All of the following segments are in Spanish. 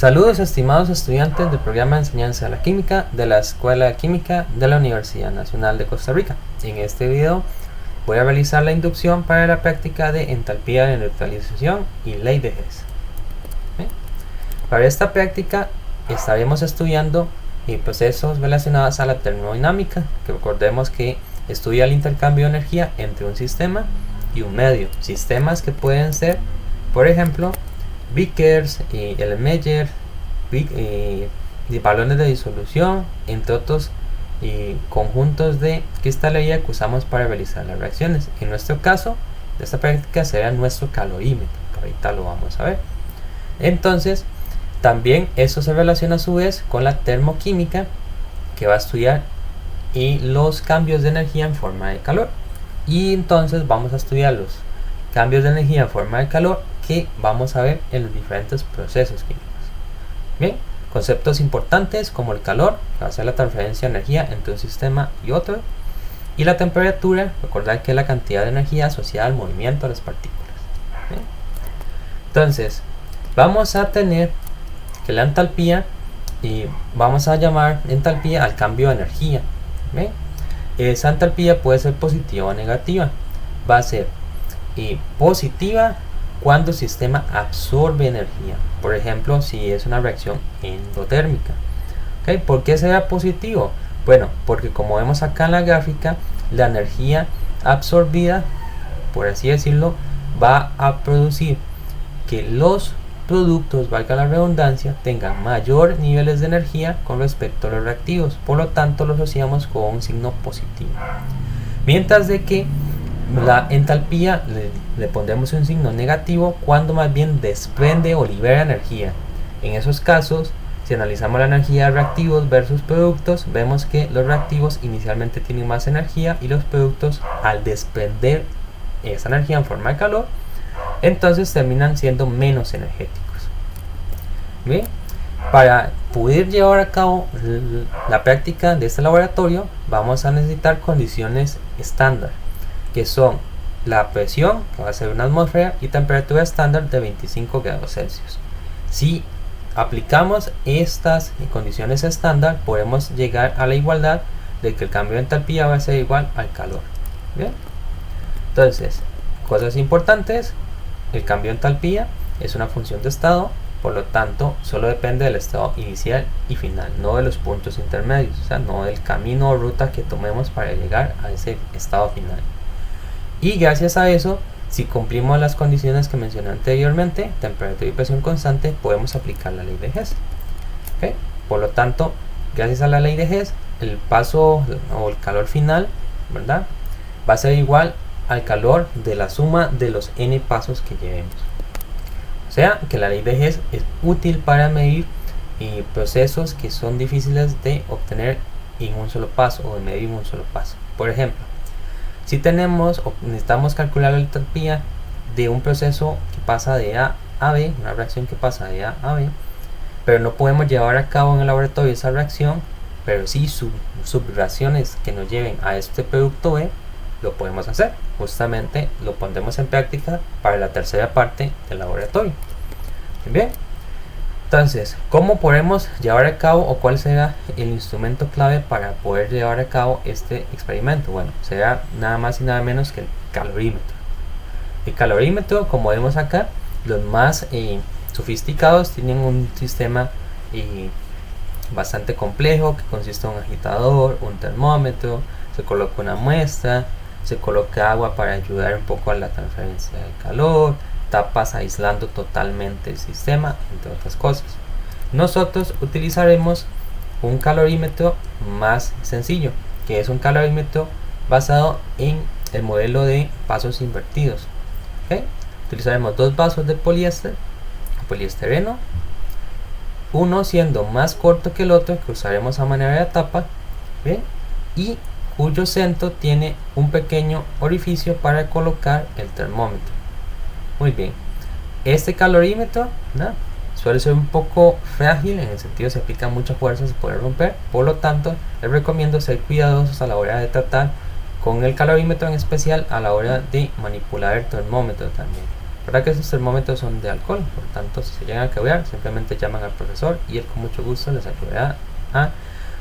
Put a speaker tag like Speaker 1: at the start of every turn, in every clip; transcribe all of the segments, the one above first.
Speaker 1: Saludos estimados estudiantes del programa de enseñanza de la química de la Escuela de Química de la Universidad Nacional de Costa Rica. En este video voy a realizar la inducción para la práctica de entalpía de neutralización y ley de Hess. Para esta práctica estaremos estudiando procesos relacionados a la termodinámica, que recordemos que estudia el intercambio de energía entre un sistema y un medio. Sistemas que pueden ser, por ejemplo, beakers, Erlenmeyer, balones de disolución, entre otros conjuntos de cristalería que usamos para realizar las reacciones. En nuestro caso, de esta práctica será nuestro calorímetro, que ahorita lo vamos a ver. Entonces, también eso se relaciona a su vez con la termoquímica, que va a estudiar los cambios de energía en forma de calor. Y entonces vamos a estudiar los cambios de energía en forma de calor que vamos a ver en los diferentes procesos químicos. Bien, conceptos importantes como el calor, que va a ser la transferencia de energía entre un sistema y otro, y la temperatura, recordar que es la cantidad de energía asociada al movimiento de las partículas. Bien. Entonces, vamos a tener que la entalpía, y vamos a llamar entalpía al cambio de energía. Bien. Esa entalpía puede ser positiva o negativa. Va a ser positiva cuando el sistema absorbe energía, por ejemplo si es una reacción endotérmica. ¿Por qué será positivo? Bueno, porque como vemos acá en la gráfica, la energía absorbida, por así decirlo, va a producir que los productos, valga la redundancia, tengan mayor niveles de energía con respecto a los reactivos, por lo tanto lo asociamos con un signo positivo. Mientras de que la entalpía le pondremos un signo negativo cuando más bien desprende o libera energía. En esos casos, si analizamos la energía de reactivos versus productos, vemos que los reactivos inicialmente tienen más energía y los productos, al desprender esa energía en forma de calor, entonces terminan siendo menos energéticos. Bien, para poder llevar a cabo la práctica de este laboratorio vamos a necesitar condiciones estándar, que son la presión, que va a ser una atmósfera, y temperatura estándar de 25 grados Celsius. Si aplicamos estas condiciones estándar, podemos llegar a la igualdad de que el cambio de entalpía va a ser igual al calor. Bien, entonces, cosas importantes: el cambio de entalpía es una función de estado, por lo tanto solo depende del estado inicial y final, no de los puntos intermedios, o sea, no del camino o ruta que tomemos para llegar a ese estado final. Y gracias a eso, si cumplimos las condiciones que mencioné anteriormente, temperatura y presión constante, podemos aplicar la ley de Hess. Por lo tanto, gracias a la ley de Hess, el paso o el calor final, ¿verdad?, va a ser igual al calor de la suma de los n pasos que llevemos. O sea, que la ley de Hess es útil para medir procesos que son difíciles de obtener en un solo paso o de medir en un solo paso. Por ejemplo, si tenemos o necesitamos calcular la entalpía de un proceso que pasa de A a B, una reacción que pasa de A a B, pero no podemos llevar a cabo en el laboratorio esa reacción, pero sí subreacciones que nos lleven a este producto B, lo podemos hacer. Justamente lo pondremos en práctica para la tercera parte del laboratorio. Bien, entonces, ¿cómo podemos llevar a cabo, o cuál será el instrumento clave para poder llevar a cabo este experimento? Bueno, será nada más y nada menos que el calorímetro. El calorímetro, como vemos acá, los más sofisticados tienen un sistema bastante complejo, que consiste en un agitador, un termómetro, se coloca una muestra, se coloca agua para ayudar un poco a la transferencia de calor, tapas aislando totalmente el sistema, entre otras cosas. Nosotros utilizaremos un calorímetro más sencillo, que es un calorímetro basado en el modelo de vasos invertidos. Utilizaremos dos vasos de poliestereno, uno siendo más corto que el otro, que usaremos a manera de tapa, y cuyo centro tiene un pequeño orificio para colocar el termómetro. Muy bien, este calorímetro, ¿no?, suele ser un poco frágil, en el sentido se aplica mucha fuerza, se puede romper, por lo tanto les recomiendo ser cuidadosos a la hora de tratar con el calorímetro, en especial a la hora de manipular el termómetro también. Recuerda que esos termómetros son de alcohol, por tanto si se llegan a quebrar simplemente llaman al profesor y él con mucho gusto les ayudará a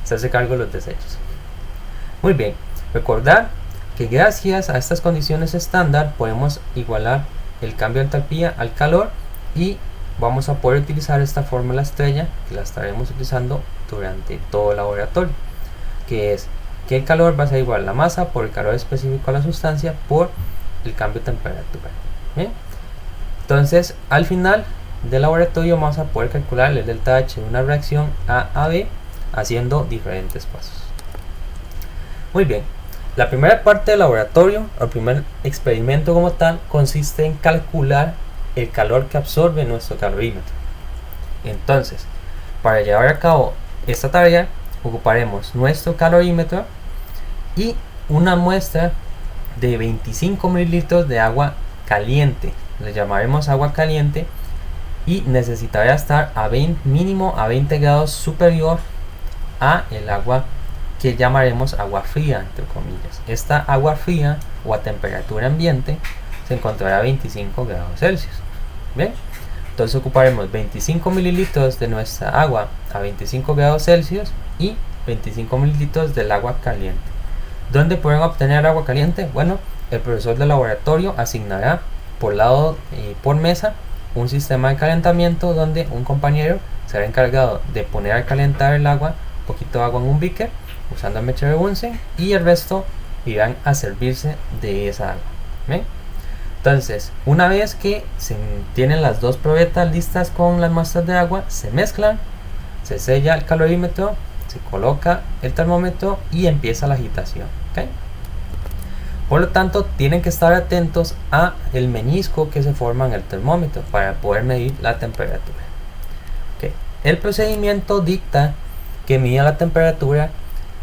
Speaker 1: hacerse cargo de los desechos. Muy bien, recordar que gracias a estas condiciones estándar podemos igualar el cambio de entalpía al calor y vamos a poder utilizar esta fórmula estrella que la estaremos utilizando durante todo el laboratorio, que es que el calor va a ser igual a la masa por el calor específico a la sustancia por el cambio de temperatura. ¿Bien? Entonces al final del laboratorio vamos a poder calcular el delta H de una reacción A a B haciendo diferentes pasos. Muy bien, la primera parte del laboratorio, el primer experimento como tal, consiste en calcular el calor que absorbe nuestro calorímetro. Entonces, para llevar a cabo esta tarea, ocuparemos nuestro calorímetro y una muestra de 25 mililitros de agua caliente. Le llamaremos agua caliente y necesitará estar a mínimo a 20 grados superior a el agua que llamaremos agua fría, entre comillas. Esta agua fría o a temperatura ambiente se encontrará a 25 grados Celsius. ¿Bien? Entonces ocuparemos 25 mililitros de nuestra agua a 25 grados Celsius y 25 mililitros del agua caliente. ¿Dónde pueden obtener agua caliente? Bueno, el profesor del laboratorio asignará por lado y por mesa un sistema de calentamiento donde un compañero será encargado de poner a calentar el agua, un poquito de agua en un beaker usando el mechero de Bunsen, y el resto irán a servirse de esa agua. ¿Bien? Entonces, una vez que se tienen las dos probetas listas con las muestras de agua, se mezclan, se sella el calorímetro, se coloca el termómetro y empieza la agitación. ¿Okay? Por lo tanto, tienen que estar atentos a el menisco que se forma en el termómetro para poder medir la temperatura. ¿Okay? El procedimiento dicta que mida la temperatura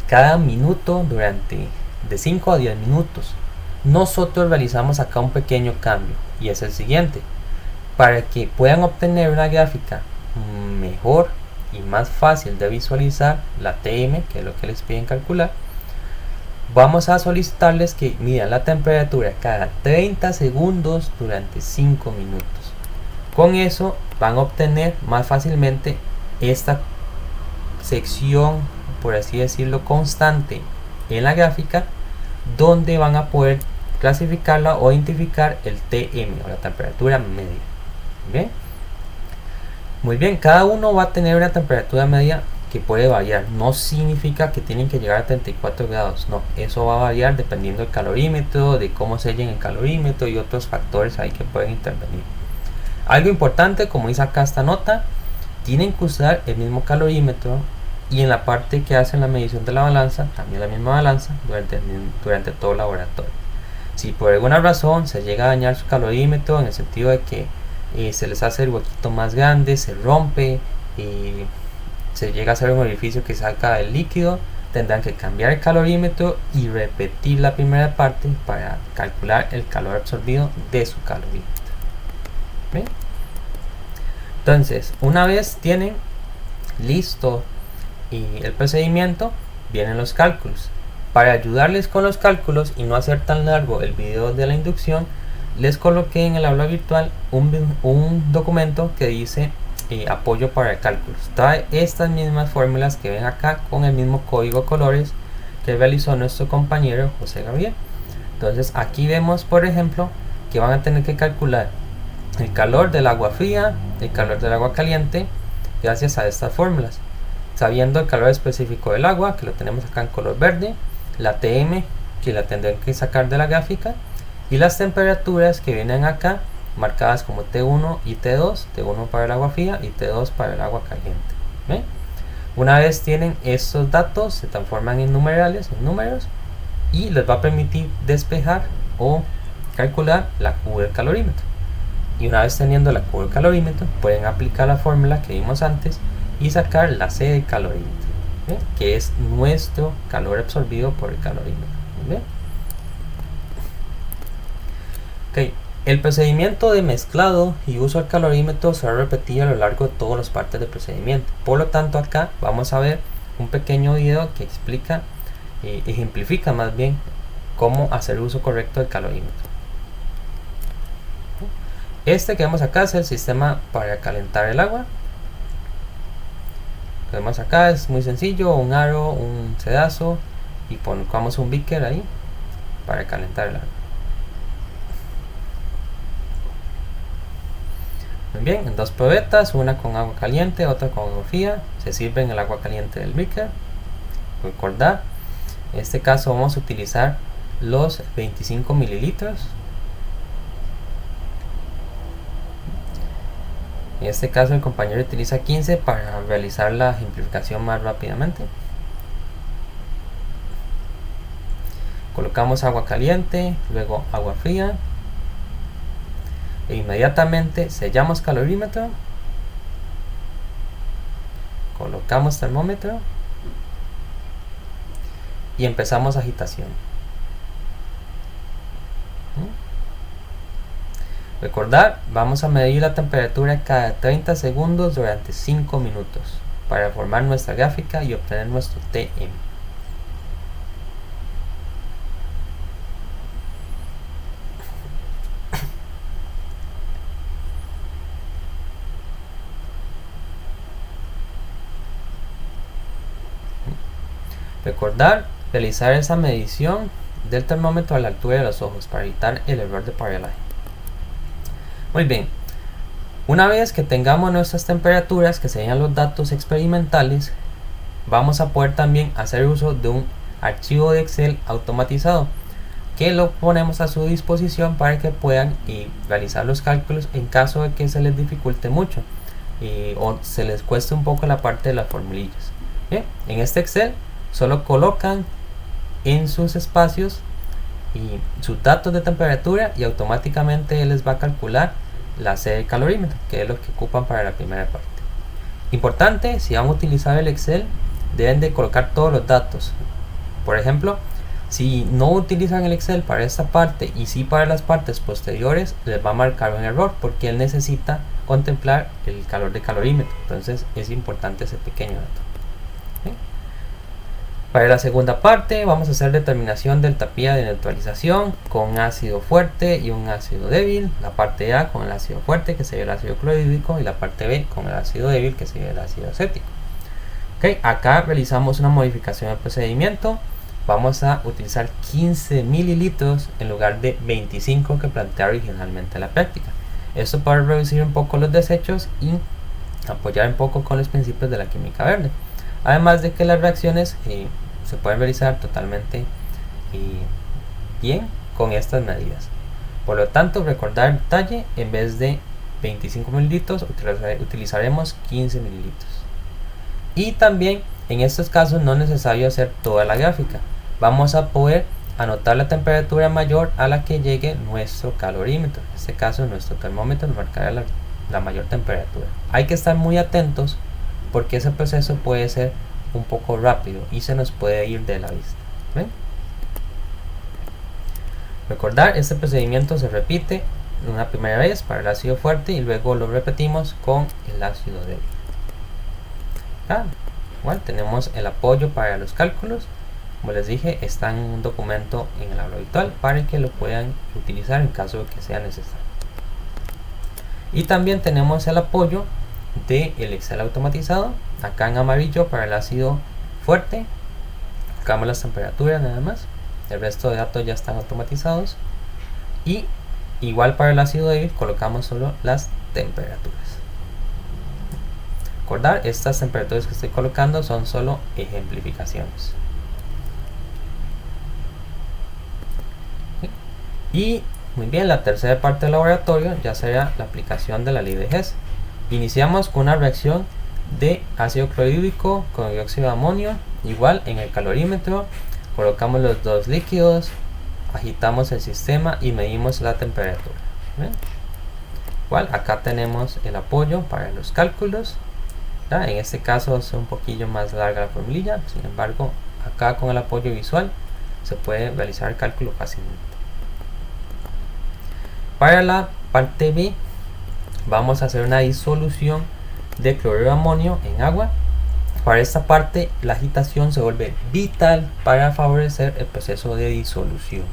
Speaker 1: cada minuto durante de 5 a 10 minutos. Nosotros realizamos acá un pequeño cambio y es el siguiente: para que puedan obtener una gráfica mejor y más fácil de visualizar la TM, que es lo que les piden calcular, vamos a solicitarles que midan la temperatura cada 30 segundos durante 5 minutos. Con eso van a obtener más fácilmente esta sección, por así decirlo, constante en la gráfica, donde van a poder clasificarla o identificar el TM o la temperatura media. ¿Bien? Muy bien, cada uno va a tener una temperatura media que puede variar. No significa que tienen que llegar a 34 grados, no, eso va a variar dependiendo del calorímetro, de cómo sellen el calorímetro y otros factores ahí que pueden intervenir. Algo importante, como dice acá esta nota, tienen que usar el mismo calorímetro y en la parte que hacen la medición de la balanza, también la misma balanza durante todo el laboratorio. Si por alguna razón se llega a dañar su calorímetro, en el sentido de que se les hace el huequito más grande, se rompe y se llega a hacer un orificio que saca el líquido, tendrán que cambiar el calorímetro y repetir la primera parte para calcular el calor absorbido de su calorímetro. ¿Bien? Entonces, una vez tienen listo el procedimiento, vienen los cálculos. Para ayudarles con los cálculos y no hacer tan largo el video de la inducción, les coloqué en el aula virtual un documento que dice apoyo para cálculos. Trae estas mismas fórmulas que ven acá con el mismo código colores que realizó nuestro compañero José Gabriel. Entonces aquí vemos, por ejemplo, que van a tener que calcular el calor del agua fría, el calor del agua caliente, gracias a estas fórmulas, sabiendo el calor específico del agua, que lo tenemos acá en color verde, la TM, que la tendrán que sacar de la gráfica, y las temperaturas que vienen acá marcadas como T1 y T2, T1 para el agua fría y T2 para el agua caliente. ¿Ven? Una vez tienen estos datos, se transforman en numerales, en números, y les va a permitir despejar o calcular la curva del calorímetro. Y una vez teniendo la curva del calorímetro, pueden aplicar la fórmula que vimos antes y sacar la C del calorímetro, ¿bien? Que es nuestro calor absorbido por el calorímetro. ¿Bien? Okay. El procedimiento de mezclado y uso del calorímetro se va a repetir a lo largo de todas las partes del procedimiento. Por lo tanto, acá vamos a ver un pequeño video que explica, ejemplifica más bien, cómo hacer uso correcto del calorímetro. Este que vemos acá es el sistema para calentar el agua. Lo que vemos acá es muy sencillo, un aro, un sedazo y pongamos un beaker ahí para calentar el agua. Muy bien, en dos probetas, una con agua caliente, otra con agua fría, se sirve en el agua caliente del beaker. Recordar, en este caso vamos a utilizar los 25 mililitros. En este caso el compañero utiliza 15 para realizar la ejemplificación más rápidamente. Colocamos agua caliente, luego agua fría e inmediatamente sellamos calorímetro, colocamos termómetro y empezamos agitación. Recordar, vamos a medir la temperatura cada 30 segundos durante 5 minutos para formar nuestra gráfica y obtener nuestro TM. Recordar realizar esa medición del termómetro a la altura de los ojos para evitar el error de paralaje. Muy bien, una vez que tengamos nuestras temperaturas, que serían los datos experimentales, vamos a poder también hacer uso de un archivo de Excel automatizado que lo ponemos a su disposición para que puedan realizar los cálculos en caso de que se les dificulte mucho o se les cueste un poco la parte de las formulillas. Bien, en este Excel solo colocan en sus espacios y sus datos de temperatura y automáticamente él les va a calcular la serie de calorímetro, que es lo que ocupan para la primera parte. Importante, si van a utilizar el Excel, deben de colocar todos los datos. Por ejemplo, si no utilizan el Excel para esta parte y sí para las partes posteriores, les va a marcar un error porque él necesita contemplar el calor de calorímetro. Entonces es importante ese pequeño dato. ¿Sí? Para la segunda parte vamos a hacer determinación del tapiza de neutralización con un ácido fuerte y un ácido débil. La parte A con el ácido fuerte, que sería el ácido clorhídrico, y la parte B con el ácido débil, que sería el ácido acético. Okay, acá realizamos una modificación del procedimiento. Vamos a utilizar 15 mililitros en lugar de 25 que plantea originalmente la práctica. Esto para reducir un poco los desechos y apoyar un poco con los principios de la química verde. Además de que las reacciones se pueden realizar totalmente bien con estas medidas. Por lo tanto, recordar el detalle, en vez de 25 mililitros utilizaremos 15 mililitros. Y también en estos casos no es necesario hacer toda la gráfica. Vamos a poder anotar la temperatura mayor a la que llegue nuestro calorímetro. En este caso nuestro termómetro nos marcará la mayor temperatura. Hay que estar muy atentos porque ese proceso puede ser un poco rápido y se nos puede ir de la vista. ¿Ven? Recordar, este procedimiento se repite una primera vez para el ácido fuerte y luego lo repetimos con el ácido débil. Igual tenemos el apoyo para los cálculos. Como les dije, está en un documento en el aula virtual para que lo puedan utilizar en caso de que sea necesario. Y también tenemos el apoyo del Excel automatizado, acá en amarillo para el ácido fuerte. Colocamos las temperaturas nada más, el resto de datos ya están automatizados. Y igual para el ácido débil colocamos solo las temperaturas. Recordar, estas temperaturas que estoy colocando son solo ejemplificaciones. Y muy bien, la tercera parte del laboratorio ya será la aplicación de la ley de Hess. Iniciamos con una reacción de ácido clorhídrico con dióxido de amonio. Igual en el calorímetro colocamos los dos líquidos, agitamos el sistema y medimos la temperatura. ¿Ven? Igual acá tenemos el apoyo para los cálculos. En este caso es un poquillo más larga la formulilla, sin embargo acá con el apoyo visual se puede realizar el cálculo fácilmente. Para la parte B vamos a hacer una disolución de cloruro de amonio en agua. Para esta parte la agitación se vuelve vital para favorecer el proceso de disolución.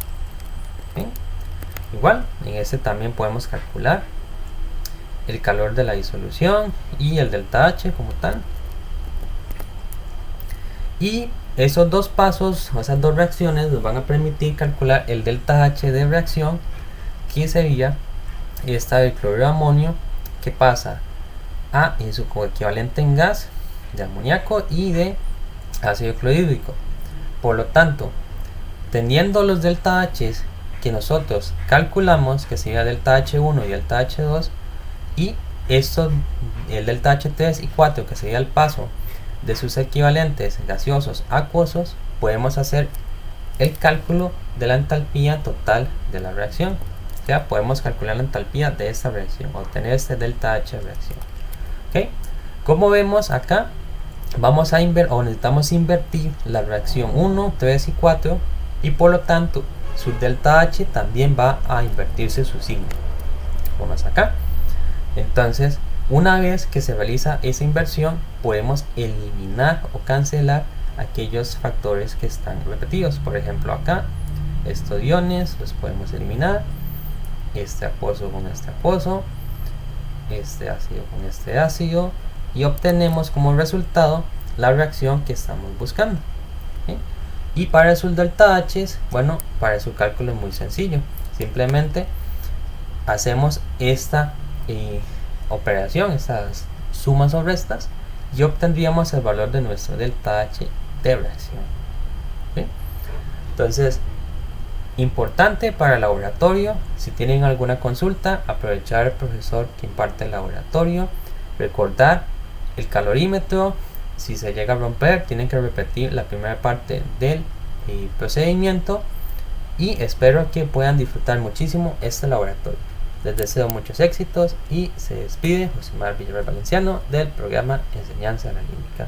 Speaker 1: ¿Bien? Igual en este también podemos calcular el calor de la disolución y el delta H como tal. Y esos dos pasos, esas dos reacciones, nos van a permitir calcular el delta H de reacción, que sería esta del cloruro de amonio, que pasa a su coequivalente en gas de amoníaco y de ácido clorhídrico. Por lo tanto, teniendo los delta H que nosotros calculamos, que sería delta H1 y delta H2, y esto, el delta H3 y 4, que sería el paso de sus equivalentes gaseosos acuosos, podemos hacer el cálculo de la entalpía total de la reacción. O sea, podemos calcular la entalpía de esta reacción, obtener este delta H reacción. ¿Okay? Como vemos acá, necesitamos invertir la reacción 1, 3 y 4, y por lo tanto su delta H también va a invertirse su signo. Vamos acá. Entonces, una vez que se realiza esa inversión, podemos eliminar o cancelar aquellos factores que están repetidos. Por ejemplo, acá estos iones los podemos eliminar, este acuoso con este acuoso, este ácido con este ácido, y obtenemos como resultado la reacción que estamos buscando. ¿Sí? Y para sus delta H, bueno, para su cálculo es muy sencillo. Simplemente hacemos esta operación, estas sumas o restas, y obtendríamos el valor de nuestro delta H de reacción. ¿Sí? Entonces, importante para el laboratorio, si tienen alguna consulta, aprovechar al profesor que imparte el laboratorio, recordar el calorímetro. Si se llega a romper, tienen que repetir la primera parte del procedimiento, y espero que puedan disfrutar muchísimo este laboratorio. Les deseo muchos éxitos y se despide Josimar Villarreal Valenciano del programa Enseñanza Analítica.